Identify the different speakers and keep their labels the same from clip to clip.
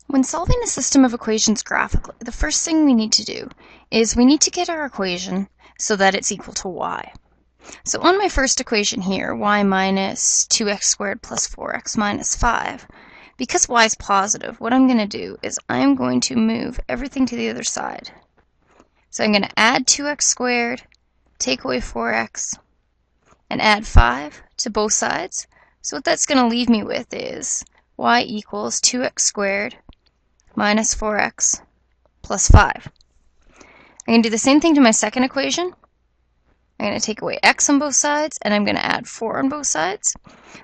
Speaker 1: When solving a system of equations graphically, the first thing we need to do is we need to get our equation so that it's equal to y. So on my first equation here, y minus 2x squared plus 4x minus 5, because y is positive, what I'm going to do is I'm going to move everything to the other side. So I'm going to add 2x squared, take away 4x, and add 5 to both sides. So what that's going to leave me with is y equals 2x squared minus 4x plus 5. I'm going to do the same thing to my second equation. I'm going to take away x on both sides, and I'm going to add 4 on both sides.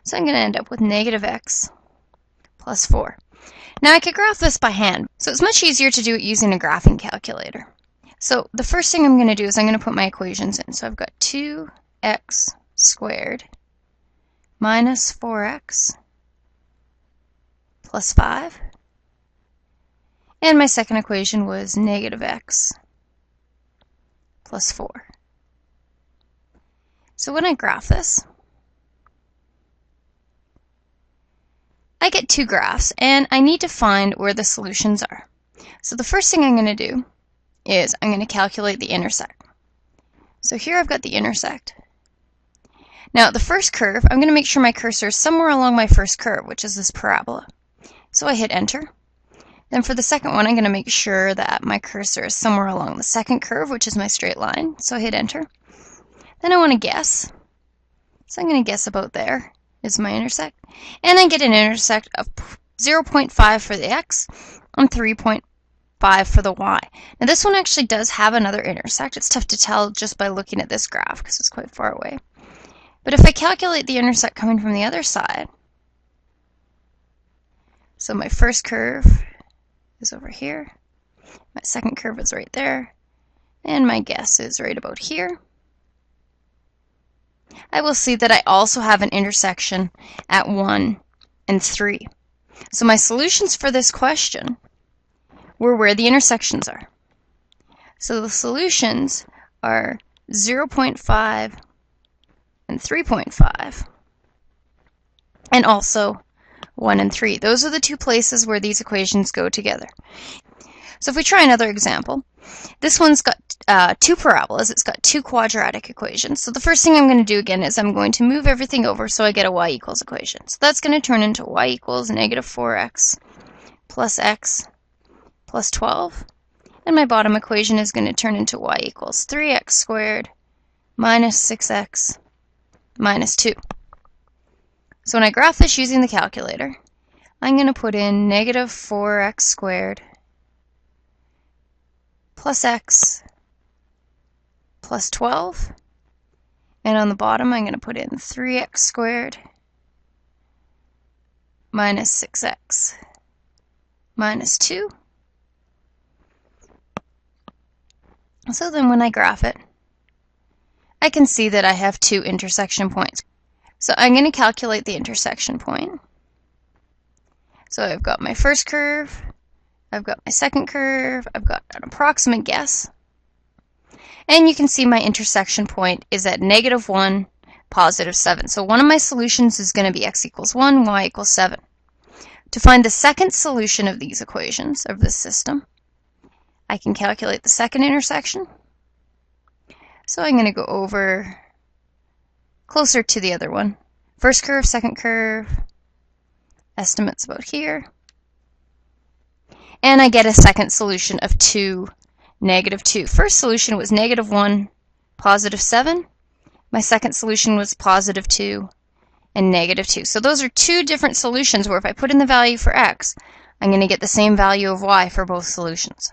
Speaker 1: So I'm going to end up with negative x plus 4. Now I could graph this by hand, so it's much easier to do it using a graphing calculator. So the first thing I'm going to do is I'm going to put my equations in. So I've got 2x squared minus 4x plus 5. And my second equation was negative x plus 4. So when I graph this, I get two graphs, and I need to find where the solutions are. So the first thing I'm going to do is I'm going to calculate the intersect. So here I've got the intersect. Now the first curve, I'm going to make sure my cursor is somewhere along my first curve, which is this parabola. So I hit enter. Then for the second one, I'm going to make sure that my cursor is somewhere along the second curve, which is my straight line. So I hit enter. Then I want to guess. So I'm going to guess about there is my intersect. And then get an intersect of 0.5 for the x and 3.5 for the y. Now this one actually does have another intersect. It's tough to tell just by looking at this graph because it's quite far away. But if I calculate the intersect coming from the other side, so my first curve is over here, my second curve is right there, and my guess is right about here, I will see that I also have an intersection at 1 and 3. So my solutions for this question were where the intersections are. So the solutions are 0.5 and 3.5, and also 1 and 3. Those are the two places where these equations go together. So if we try another example, this one's got two parabolas. It's got two quadratic equations. So the first thing I'm going to do again is I'm going to move everything over so I get a y equals equation. So that's going to turn into y equals negative 4x plus x plus 12. And my bottom equation is going to turn into y equals 3x squared minus 6x minus 2. So when I graph this using the calculator, I'm going to put in negative 4x squared plus x plus 12. And on the bottom, I'm going to put in 3x squared minus 6x minus 2. So then when I graph it, I can see that I have two intersection points. So I'm going to calculate the intersection point. So I've got my first curve, I've got my second curve, I've got an approximate guess. And you can see my intersection point is at negative 1, positive 7. So one of my solutions is going to be x equals 1, y equals 7. To find the second solution of these equations, of this system, I can calculate the second intersection. So I'm going to go over closer to the other one. First curve, second curve, estimates about here. And I get a second solution of 2, negative 2. First solution was negative 1, positive 7. My second solution was positive 2 and negative 2. So those are two different solutions where if I put in the value for x, I'm going to get the same value of y for both solutions.